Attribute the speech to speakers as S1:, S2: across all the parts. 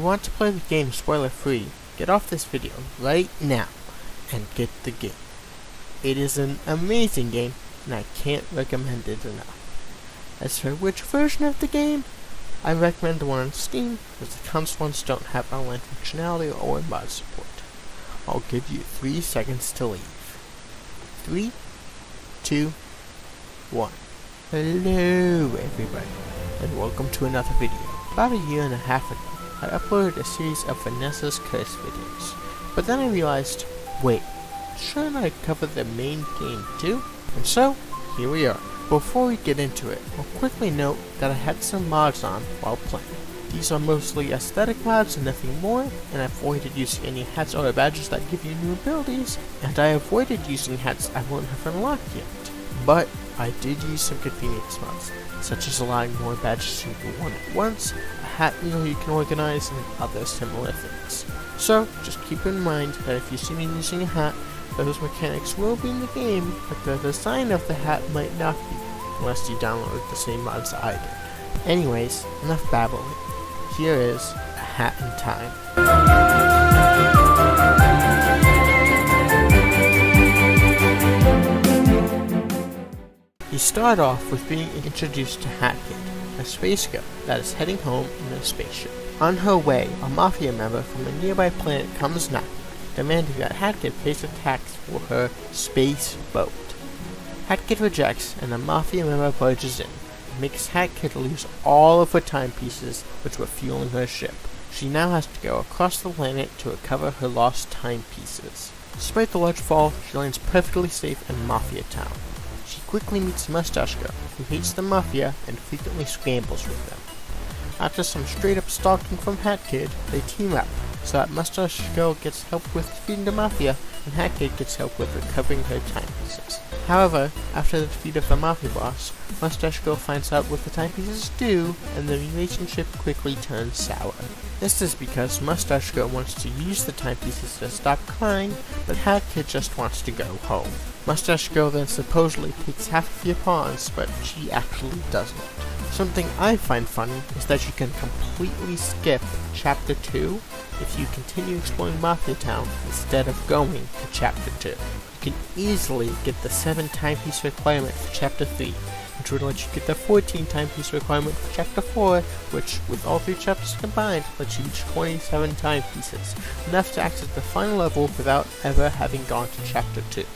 S1: want to play the game spoiler free, get off this video right now and get the game. It is an amazing game and I can't recommend it enough. As for which version of the game, I recommend the one on Steam, as the console ones don't have online functionality or mod support. I'll give you 3 seconds to leave. 3, 2, 1. Hello everybody, and welcome to another video. About a year and a half ago, I uploaded a series of Vanessa's Curse videos, but then I realized, wait, shouldn't I cover the main game too? And so, here we are. Before we get into it, I'll quickly note that I had some mods on while playing. These are mostly aesthetic mods and nothing more, and I avoided using any hats or badges that give you new abilities, and I avoided using hats I won't have unlocked yet. But I did use some convenience mods, such as allowing more badges to do one at once, a hat wheel you can organize, and other similar things. So, just keep in mind that if you see me using a hat, those mechanics will be in the game, but the design of the hat might not be, unless you download the same mods I did. Anyways, enough babbling. Here is A Hat in Time. You start off with being introduced to Hat Kid, a space girl that is heading home in a spaceship. On her way, a mafia member from a nearby planet comes knocking, demanding that Hat Kid pays a tax for her space boat. Hat Kid rejects, and the mafia member barges in, and makes Hat Kid lose all of her timepieces which were fueling her ship. She now has to go across the planet to recover her lost timepieces. Despite the large fall, she lands perfectly safe in Mafia Town. She quickly meets Mustache Girl, who hates the Mafia and frequently scrambles with them. After some straight-up stalking from Hat Kid, they team up, so that Mustache Girl gets help with defeating the Mafia, and Hat Kid gets help with recovering her timepieces. However, after the defeat of the Mafia boss, Mustache Girl finds out what the timepieces do, and the relationship quickly turns sour. This is because Mustache Girl wants to use the timepieces to stop crying, but Hat Kid just wants to go home. Mustache Girl then supposedly takes half of your pawns, but she actually doesn't. Something I find funny is that you can completely skip Chapter 2 if you continue exploring Mafia Town instead of going to Chapter 2. You can easily get the 7 timepiece requirement for Chapter 3, which would let you get the 14 timepiece requirement for Chapter 4, which, with all 3 chapters combined, lets you reach 27 timepieces, enough to access the final level without ever having gone to Chapter 2. You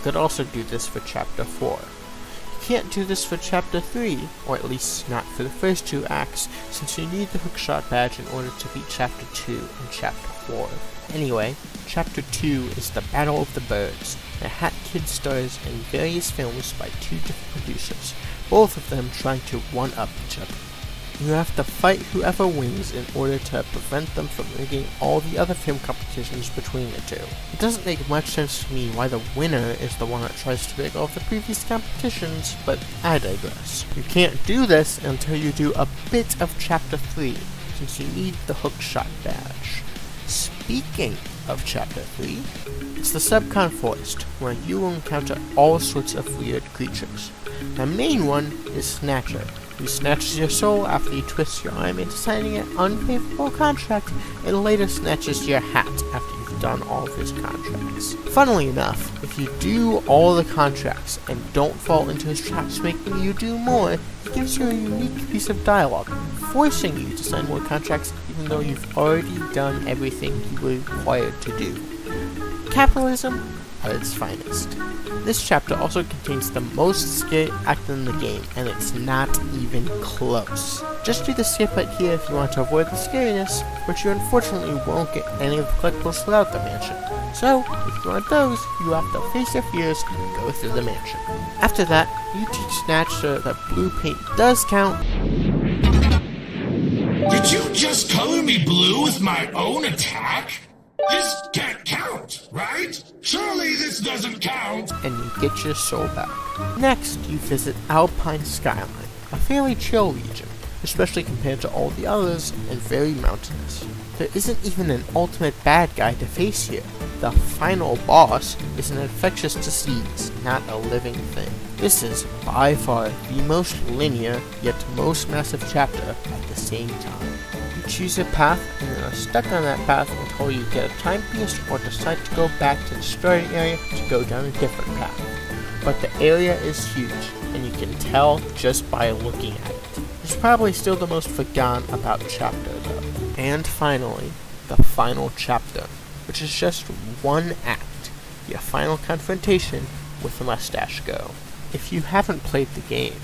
S1: could also do this for Chapter 4. You can't do this for Chapter 3, or at least not for the first 2 acts, since you need the hookshot badge in order to beat Chapter 2 and Chapter 4. Anyway, Chapter 2 is the Battle of the Birds, and Hat Kid stars in various films by 2 different producers, both of them trying to one-up each other. You have to fight whoever wins in order to prevent them from rigging all the other film competitions between the 2. It doesn't make much sense to me why the winner is the one that tries to rig all the previous competitions, but I digress. You can't do this until you do a bit of Chapter 3, since you need the hookshot badge. Speaking of Chapter 3, it's the Subcon Forest, where you will encounter all sorts of weird creatures. The main one is Snatcher, who snatches your soul after you twist your arm into signing an unfavorable contract, and later snatches your hat after you've done all of his contracts. Funnily enough, if you do all the contracts and don't fall into his traps making you do more, he gives you a unique piece of dialogue, forcing you to sign more contracts even though you've already done everything you were required to do. Capitalism at its finest. This chapter also contains the most scary act in the game, and it's not even close. Just do the skip right here if you want to avoid the scariness, but you unfortunately won't get any of the collectibles throughout the mansion. So, if you want those, you have to face your fears and go through the mansion. After that, you teach Snatcher that blue paint does count.
S2: Did you just color me blue with my own attack? This can't count, right? Surely this doesn't count!
S1: And you get your soul back. Next, you visit Alpine Skyline, a fairly chill region, especially compared to all the others, and very mountainous. There isn't even an ultimate bad guy to face here. The final boss is an infectious disease, not a living thing. This is by far the most linear, yet most massive chapter at the same time. You choose a path and you are stuck on that path until you get a timepiece or decide to go back to the starting area to go down a different path. But the area is huge, and you can tell just by looking at it. It's probably still the most forgotten about chapter though. And finally, the final chapter, which is just one act, your final confrontation with the Mustache Girl. If you haven't played the game,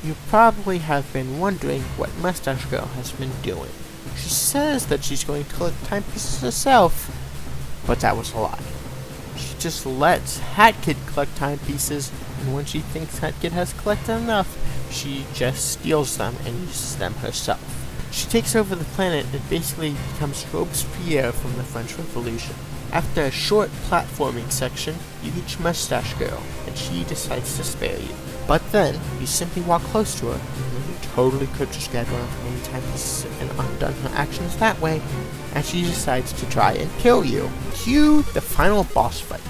S1: you probably have been wondering what Mustache Girl has been doing. She says that she's going to collect timepieces herself, but that was a lie. She just lets Hat Kid collect timepieces, and when she thinks Hat Kid has collected enough, she just steals them and uses them herself. She takes over the planet and basically becomes Robespierre from the French Revolution. After a short platforming section, you reach Mustache Girl, and she decides to spare you. But then, you simply walk close to her, and you totally could just get one of many timepieces and undone her actions that way, and she decides to try and kill you. Cue the final boss fight.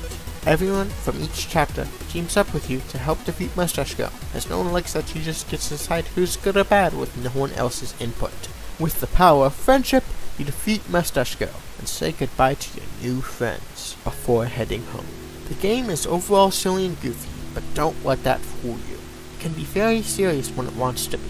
S1: Everyone from each chapter teams up with you to help defeat Mustache Girl, as no one likes that she just gets to decide who's good or bad with no one else's input. With the power of friendship, you defeat Mustache Girl and say goodbye to your new friends before heading home. The game is overall silly and goofy, but don't let that fool you. It can be very serious when it wants to be.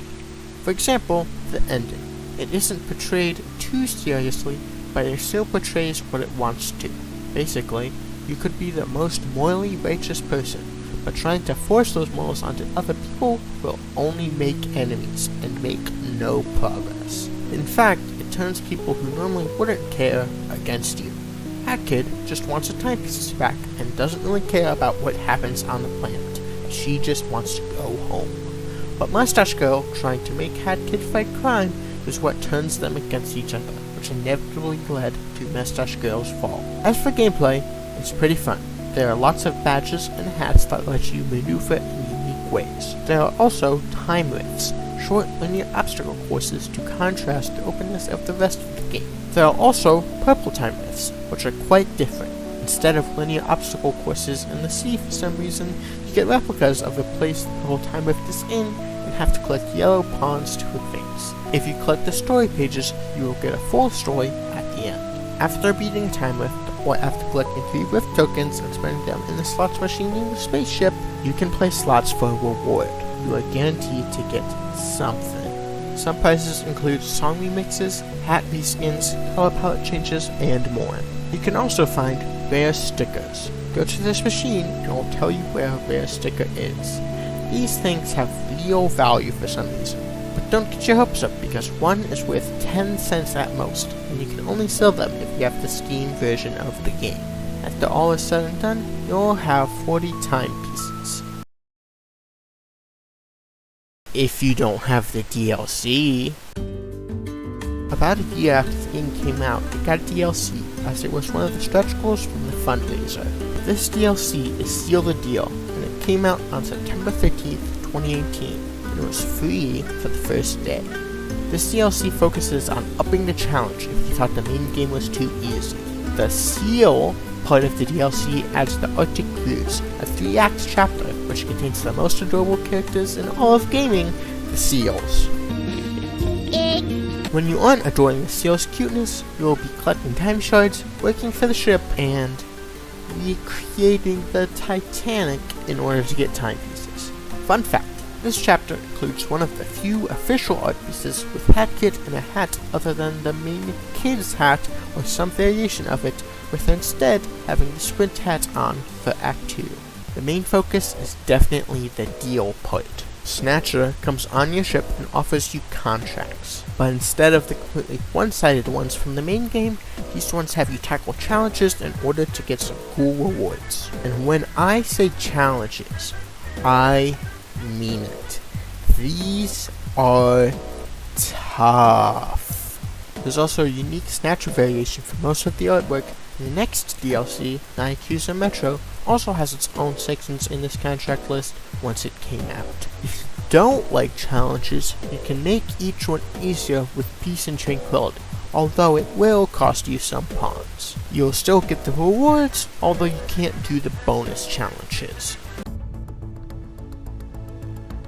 S1: For example, the ending. It isn't portrayed too seriously, but it still portrays what it wants to. Basically, you could be the most morally righteous person, but trying to force those morals onto other people will only make enemies and make no progress. In fact, it turns people who normally wouldn't care against you. Hat Kid just wants her timepieces back and doesn't really care about what happens on the planet. She just wants to go home. But Mustache Girl trying to make Hat Kid fight crime is what turns them against each other, which inevitably led to Mustache Girl's fall. As for gameplay, it's pretty fun. There are lots of badges and hats that let you maneuver in unique ways. There are also time rifts, short linear obstacle courses to contrast the openness of the rest of the game. There are also purple time rifts, which are quite different. Instead of linear obstacle courses in the sea for some reason, you get replicas of the place the whole time rift is in and have to collect yellow pawns to advance. If you collect the story pages, you will get a full story at the end. After beating time rift, or after collecting 3 rift tokens and spending them in the slots machine in the spaceship, you can play slots for a reward. You are guaranteed to get something. Some prizes include song remixes, hat reskins, color palette changes, and more. You can also find rare stickers. Go to this machine and it will tell you where a rare sticker is. These things have real value for some reason. But don't get your hopes up, because one is worth 10 cents at most, and you can only sell them if you have the Steam version of the game. After all is said and done, you'll have 40 timepieces. If you don't have the DLC. About a year after the game came out, it got a DLC, as it was one of the stretch goals from the fundraiser. This DLC is Seal the Deal, and it came out on September 15th, 2018. And it was free for the first day. This DLC focuses on upping the challenge if you thought the main game was too easy. The Seal part of the DLC adds the Arctic Cruise, a 3-act chapter which contains the most adorable characters in all of gaming, the seals. When you aren't adoring the seal's cuteness, you will be collecting time shards, working for the ship, and recreating the Titanic in order to get timepieces. Fun fact. This chapter includes one of the few official art pieces with Hat Kid in a hat other than the main kid's hat or some variation of it, with instead having the squint hat on for Act 2. The main focus is definitely the deal part. Snatcher comes on your ship and offers you contracts, but instead of the completely one-sided ones from the main game, these ones have you tackle challenges in order to get some cool rewards. And when I say challenges, I mean it. These are tough. There's also a unique Snatcher variation for most of the artwork. The next DLC, Yakuza Metro, also has its own sections in this contract list once it came out. If you don't like challenges, you can make each one easier with Peace and Tranquility, although it will cost you some pawns. You'll still get the rewards, although you can't do the bonus challenges.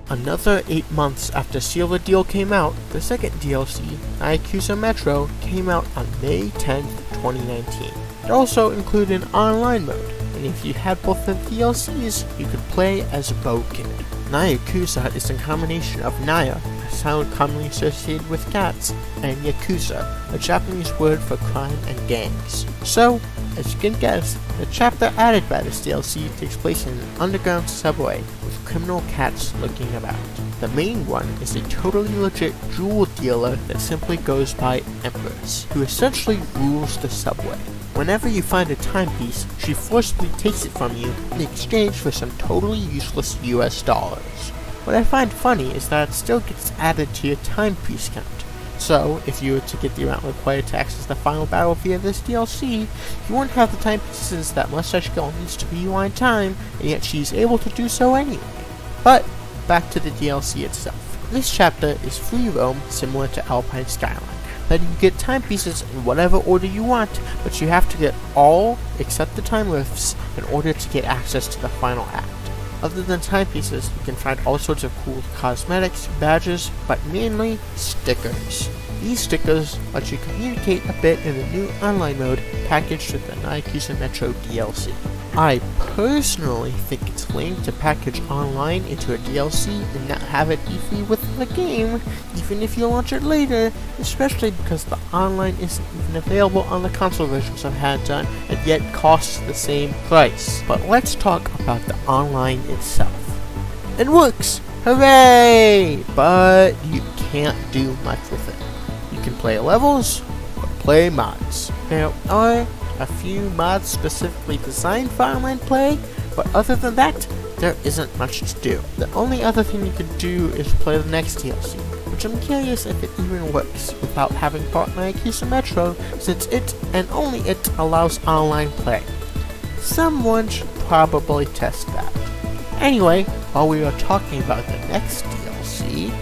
S1: Another 8 months after Seal the Deal came out, the second DLC, Yakuza Metro, came out on May 10th, 2019. It also included an online mode, and if you had both the DLCs, you could play as Bow Kid. Yakuza is a combination of Naya, a sound commonly associated with cats, and Yakuza, a Japanese word for crime and gangs. So, as you can guess, the chapter added by this DLC takes place in an underground subway with criminal cats lurking about. The main one is a totally legit jewel dealer that simply goes by Empress, who essentially rules the subway. Whenever you find a timepiece, she forcibly takes it from you in exchange for some totally useless US dollars. What I find funny is that it still gets added to your timepiece count. So, if you were to get the amount required to access the final battle via this DLC, you wouldn't have the timepieces that Mustache Girl needs to rewind time, and yet she's able to do so anyway. But, back to the DLC itself. This chapter is free roam similar to Alpine Skyline, letting you get timepieces in whatever order you want, but you have to get all except the time lifts in order to get access to the final act. Other than timepieces, you can find all sorts of cool cosmetics, badges, but mainly stickers. These stickers let you communicate a bit in the new online mode packaged with the Yakuza Metro DLC. I personally think it's lame to package online into a DLC and not have it be free within the game, even if you launch it later, especially because the online isn't even available on the console versions of Hat Time and yet costs the same price. But let's talk about the online itself. It works! Hooray! But you can't do much with it. You can play levels or play mods. There are a few mods specifically designed for online play, but other than that, there isn't much to do. The only other thing you can do is play the next DLC, which I'm curious if it even works without having bought Yakuza Metro, since it, and only it, allows online play. Someone should probably test that. Anyway, while we are talking about the next DLC,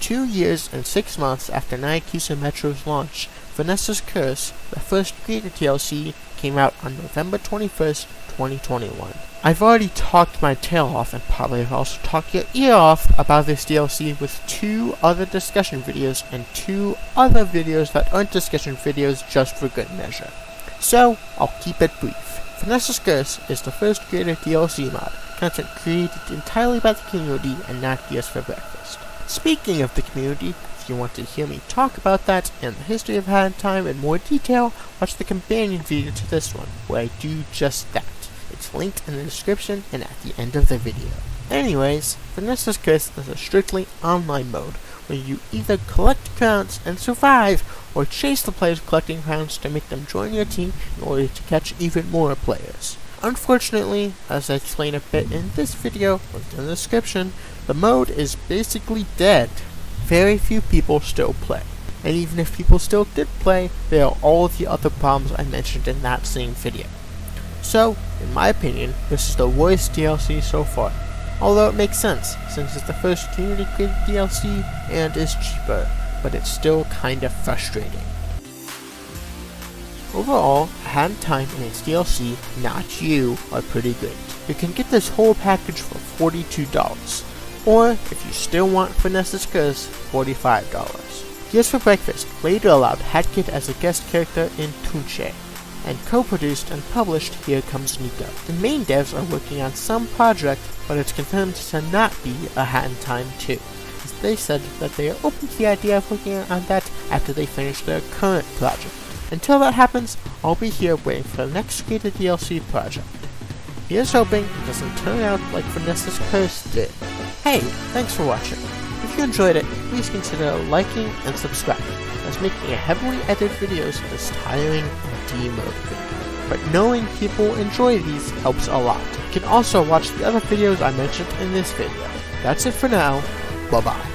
S1: 2 years and 6 months after Yakuza Metro's launch, Vanessa's Curse, the first creator DLC, came out on November 21st, 2021. I've already talked my tail off and probably have also talked your ear off about this DLC with 2 other discussion videos and 2 other videos that aren't discussion videos just for good measure. So, I'll keep it brief. Vanessa's Curse is the first creator DLC mod, content created entirely by the community and not just for breakfast. Speaking of the community, if you want to hear me talk about that and the history of Hat Time in more detail, watch the companion video to this one, where I do just that. It's linked in the description and at the end of the video. Anyways, Vanessa's Curse is a strictly online mode, where you either collect crowns and survive, or chase the players collecting crowns to make them join your team in order to catch even more players. Unfortunately, as I explain a bit in this video, linked in the description, the mode is basically dead. Very few people still play. And even if people still did play, there are all of the other problems I mentioned in that same video. So, in my opinion, this is the worst DLC so far. Although it makes sense, since it's the first community created DLC and is cheaper, but it's still kinda frustrating. Overall, Hat Time and its DLC, Not You, are pretty good. You can get this whole package for $42. Or, if you still want Vanessa's Curse, $45. Here's for Breakfast later allowed Hatkid as a guest character in Tunche, and co-produced and published Here Comes Nico. The main devs are working on some project, but it's confirmed to not be a Hat Time 2, as they said that they are open to the idea of working on that after they finish their current project. Until that happens, I'll be here waiting for the next created DLC project. Here's hoping it doesn't turn out like Vanessa's Curse did. Hey, thanks for watching. If you enjoyed it, please consider liking and subscribing, as making a heavily edited videos is tiring and demotivating. But knowing people enjoy these helps a lot. You can also watch the other videos I mentioned in this video. That's it for now. Bye bye.